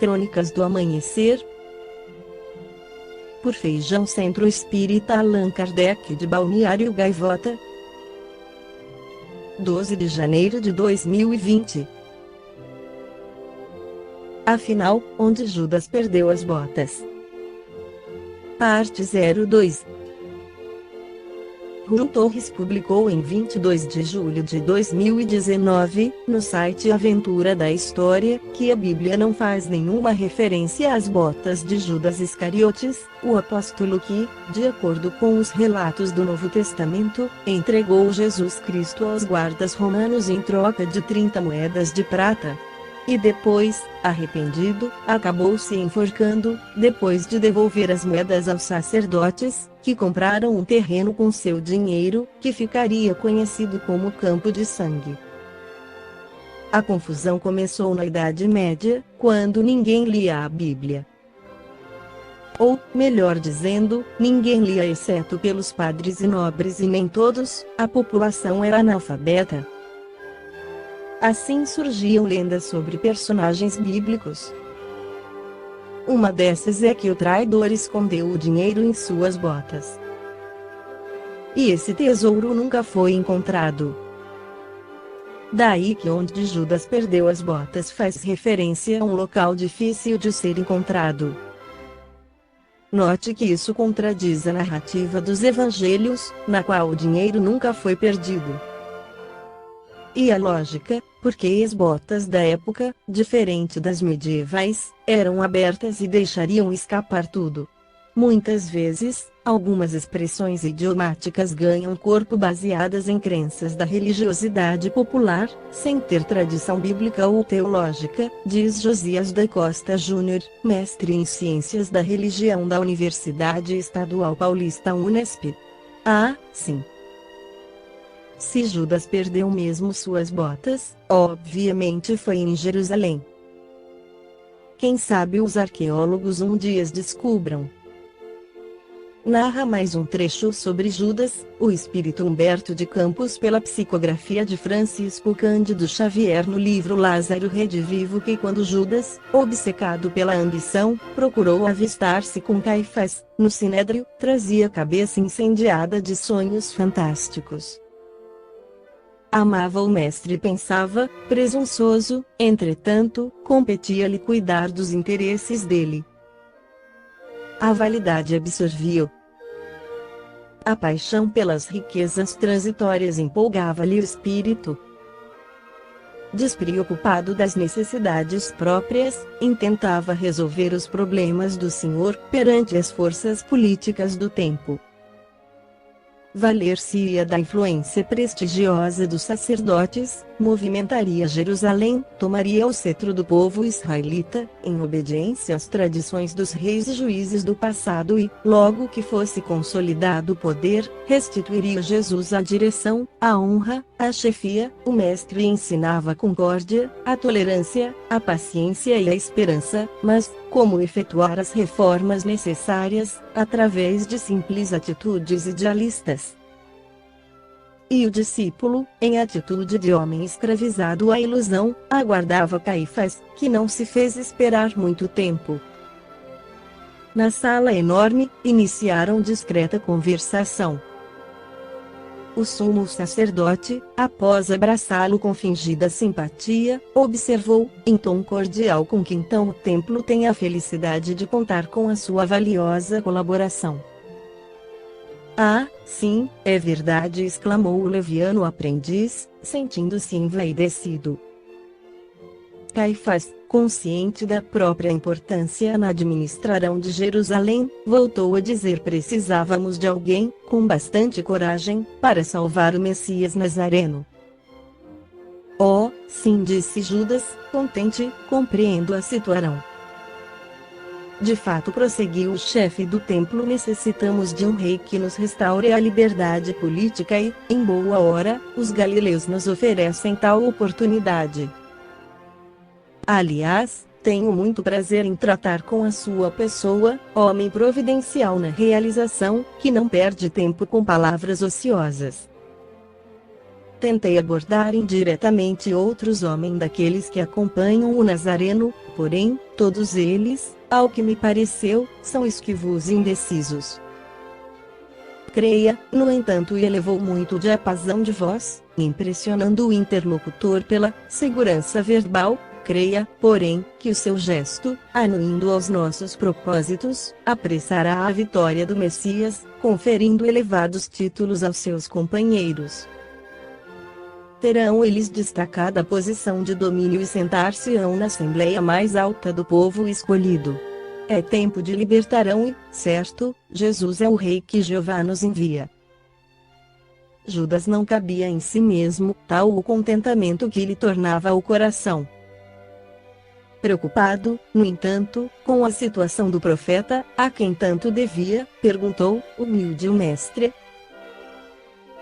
Crônicas do Amanhecer, por Feijão Centro Espírita Allan Kardec de Balneário Gaivota, 12 de janeiro de 2020. Afinal, onde Judas perdeu as botas? Parte 02. Rui Torres publicou em 22 de julho de 2019, no site Aventura da História, que a Bíblia não faz nenhuma referência às botas de Judas Iscariotes, o apóstolo que, de acordo com os relatos do Novo Testamento, entregou Jesus Cristo aos guardas romanos em troca de 30 moedas de prata. E depois, arrependido, acabou se enforcando, depois de devolver as moedas aos sacerdotes, que compraram um terreno com seu dinheiro, que ficaria conhecido como Campo de Sangue. A confusão começou na Idade Média, quando ninguém lia a Bíblia. Ou, melhor dizendo, ninguém lia exceto pelos padres e nobres e nem todos, a população era analfabeta. Assim surgiam lendas sobre personagens bíblicos. Uma dessas é que o traidor escondeu o dinheiro em suas botas. E esse tesouro nunca foi encontrado. Daí que onde Judas perdeu as botas faz referência a um local difícil de ser encontrado. Note que isso contradiz a narrativa dos evangelhos, na qual o dinheiro nunca foi perdido. E a lógica, porque as botas da época, diferente das medievais, eram abertas e deixariam escapar tudo. Muitas vezes, algumas expressões idiomáticas ganham corpo baseadas em crenças da religiosidade popular, sem ter tradição bíblica ou teológica, diz Josias da Costa Júnior, mestre em Ciências da Religião da Universidade Estadual Paulista Unesp. Ah, sim. Se Judas perdeu mesmo suas botas, obviamente foi em Jerusalém. Quem sabe os arqueólogos um dia descubram. Narra mais um trecho sobre Judas, o espírito Humberto de Campos pela psicografia de Francisco Cândido Xavier no livro Lázaro Redivivo que quando Judas, obcecado pela ambição, procurou avistar-se com Caifás, no Sinédrio, trazia a cabeça incendiada de sonhos fantásticos. Amava o mestre e pensava, presunçoso, entretanto, competia-lhe cuidar dos interesses dele. A vaidade absorvia-o. A paixão pelas riquezas transitórias empolgava-lhe o espírito. Despreocupado das necessidades próprias, intentava resolver os problemas do Senhor perante as forças políticas do tempo. Valer-se-ia da influência prestigiosa dos sacerdotes, movimentaria Jerusalém, tomaria o cetro do povo israelita, em obediência às tradições dos reis e juízes do passado e, logo que fosse consolidado o poder, restituiria Jesus à direção, à honra, à chefia. O mestre ensinava a concórdia, a tolerância, a paciência e a esperança, mas, como efetuar as reformas necessárias, através de simples atitudes idealistas. E o discípulo, em atitude de homem escravizado à ilusão, aguardava Caifás, que não se fez esperar muito tempo. Na sala enorme, iniciaram discreta conversação. O sumo sacerdote, após abraçá-lo com fingida simpatia, observou, em tom cordial com que então o templo tem a felicidade de contar com a sua valiosa colaboração. Ah, sim, é verdade, exclamou o leviano aprendiz, sentindo-se envaidecido. Caifás, consciente da própria importância na administração de Jerusalém, voltou a dizer: precisávamos de alguém, com bastante coragem, para salvar o Messias Nazareno. Oh, sim, disse Judas, contente, compreendo a situação. De fato, prosseguiu o chefe do templo, necessitamos de um rei que nos restaure a liberdade política e, em boa hora, os galileus nos oferecem tal oportunidade. Aliás, tenho muito prazer em tratar com a sua pessoa, homem providencial na realização, que não perde tempo com palavras ociosas. Tentei abordar indiretamente outros homens daqueles que acompanham o Nazareno, porém, todos eles, ao que me pareceu, são esquivos e indecisos. Creia, no entanto, e elevou muito o diapasão de voz, impressionando o interlocutor pela segurança verbal. Creia, porém, que o seu gesto, anuindo aos nossos propósitos, apressará a vitória do Messias, conferindo elevados títulos aos seus companheiros. Terão eles destacada posição de domínio e sentar-se-ão na assembleia mais alta do povo escolhido. É tempo de libertarão e, certo, Jesus é o Rei que Jeová nos envia. Judas não cabia em si mesmo, tal o contentamento que lhe tornava o coração. Preocupado, no entanto, com a situação do profeta, a quem tanto devia, perguntou, humilde o mestre.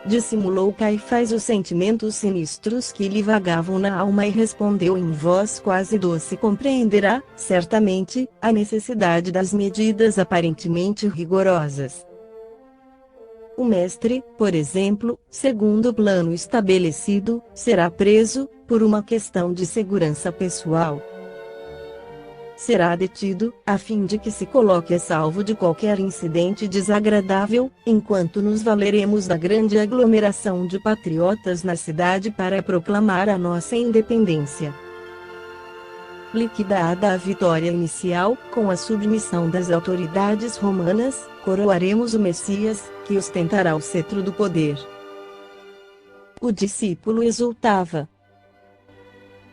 Dissimulou Caifás os sentimentos sinistros que lhe vagavam na alma e respondeu em voz quase doce: compreenderá, certamente, a necessidade das medidas aparentemente rigorosas. O mestre, por exemplo, segundo o plano estabelecido, será preso, por uma questão de segurança pessoal. Será detido, a fim de que se coloque a salvo de qualquer incidente desagradável, enquanto nos valeremos da grande aglomeração de patriotas na cidade para proclamar a nossa independência. Liquidada a vitória inicial, com a submissão das autoridades romanas, coroaremos o Messias, que ostentará o cetro do poder. O discípulo exultava.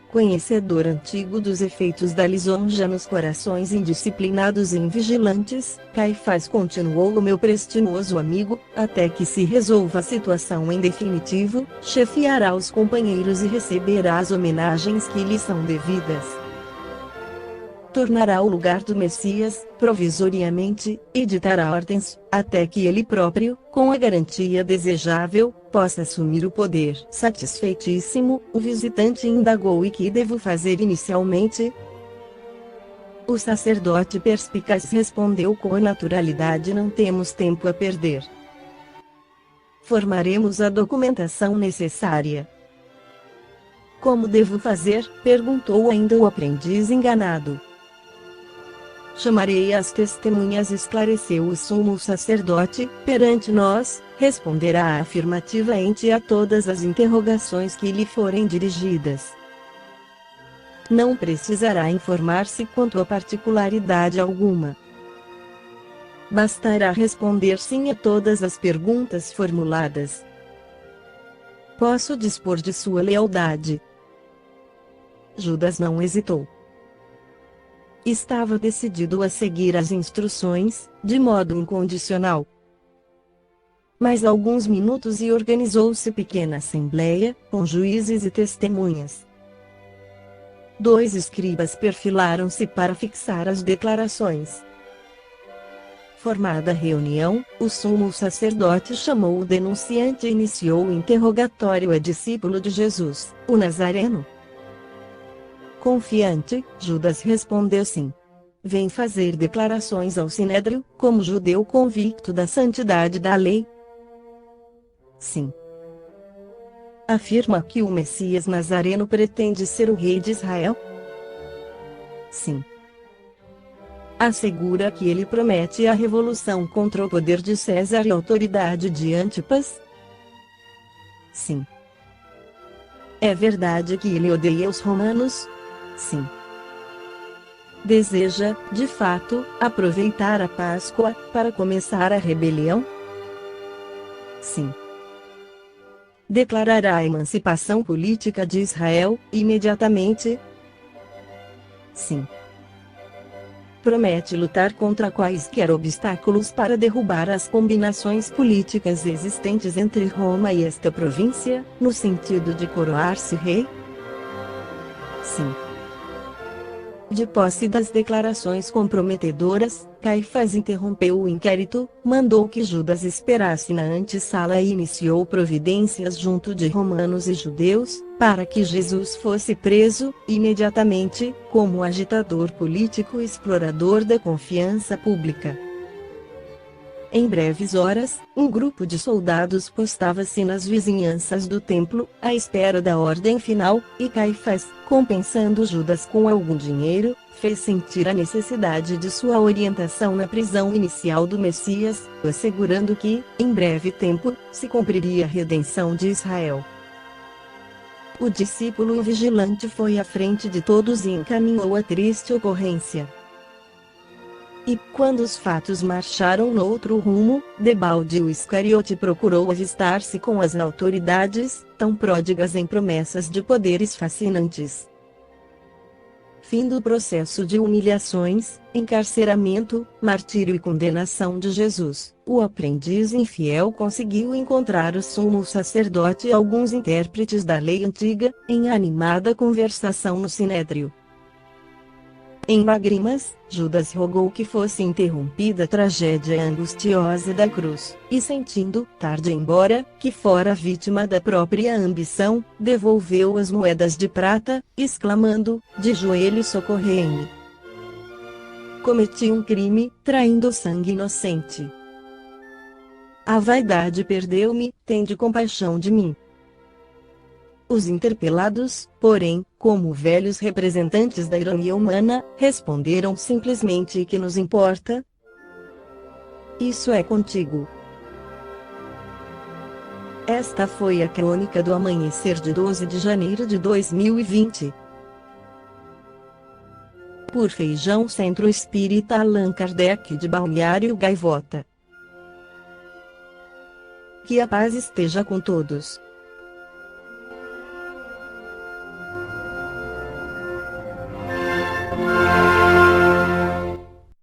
Conhecedor antigo dos efeitos da lisonja nos corações indisciplinados e invigilantes, Caifás continuou: o meu prestimoso amigo, até que se resolva a situação em definitivo, chefiará os companheiros e receberá as homenagens que lhe são devidas. Tornará o lugar do Messias, provisoriamente, e ditará ordens, até que ele próprio, com a garantia desejável, possa assumir o poder. Satisfeitíssimo, o visitante indagou: e que devo fazer inicialmente? O sacerdote perspicaz respondeu com naturalidade: não temos tempo a perder. Formaremos a documentação necessária. Como devo fazer? Perguntou ainda o aprendiz enganado. Chamarei as testemunhas, esclareceu o sumo sacerdote. Perante nós, responderá afirmativamente a todas as interrogações que lhe forem dirigidas. Não precisará informar-se quanto a particularidade alguma. Bastará responder sim a todas as perguntas formuladas. Posso dispor de sua lealdade? Judas não hesitou. Estava decidido a seguir as instruções, de modo incondicional. Mais alguns minutos e organizou-se pequena assembleia, com juízes e testemunhas. 2 escribas perfilaram-se para fixar as declarações. Formada a reunião, o sumo sacerdote chamou o denunciante e iniciou o interrogatório. É discípulo de Jesus, o Nazareno? Confiante, Judas respondeu sim. Vem fazer declarações ao Sinédrio, como judeu convicto da santidade da lei? Sim. Afirma que o Messias Nazareno pretende ser o rei de Israel? Sim. Assegura que ele promete a revolução contra o poder de César e a autoridade de Antipas? Sim. É verdade que ele odeia os romanos? Sim. Deseja, de fato, aproveitar a Páscoa para começar a rebelião? Sim. Declarará a emancipação política de Israel, imediatamente? Sim. Promete lutar contra quaisquer obstáculos para derrubar as combinações políticas existentes entre Roma e esta província, no sentido de coroar-se rei? Sim. De posse das declarações comprometedoras, Caifás interrompeu o inquérito, mandou que Judas esperasse na antessala e iniciou providências junto de romanos e judeus, para que Jesus fosse preso, imediatamente, como agitador político e explorador da confiança pública. Em breves horas, um grupo de soldados postava-se nas vizinhanças do templo, à espera da ordem final, e Caifás, compensando Judas com algum dinheiro, fez sentir a necessidade de sua orientação na prisão inicial do Messias, assegurando que, em breve tempo, se cumpriria a redenção de Israel. O discípulo vigilante foi à frente de todos e encaminhou a triste ocorrência. E, quando os fatos marcharam noutro rumo, debalde o Iscariote procurou avistar-se com as autoridades, tão pródigas em promessas de poderes fascinantes. Fim do processo de humilhações, encarceramento, martírio e condenação de Jesus. O aprendiz infiel conseguiu encontrar o sumo sacerdote e alguns intérpretes da lei antiga, em animada conversação no sinédrio. Em lágrimas, Judas rogou que fosse interrompida a tragédia angustiosa da cruz, e sentindo, tarde embora, que fora vítima da própria ambição, devolveu as moedas de prata, exclamando, de joelhos socorrei-me. Cometi um crime, traindo sangue inocente. A vaidade perdeu-me, tende compaixão de mim. Os interpelados, porém, como velhos representantes da ironia humana, responderam simplesmente que nos importa? Isso é contigo. Esta foi a crônica do amanhecer de 12 de janeiro de 2020. Por Feijão Centro Espírita Allan Kardec de Balneário Gaivota. Que a paz esteja com todos.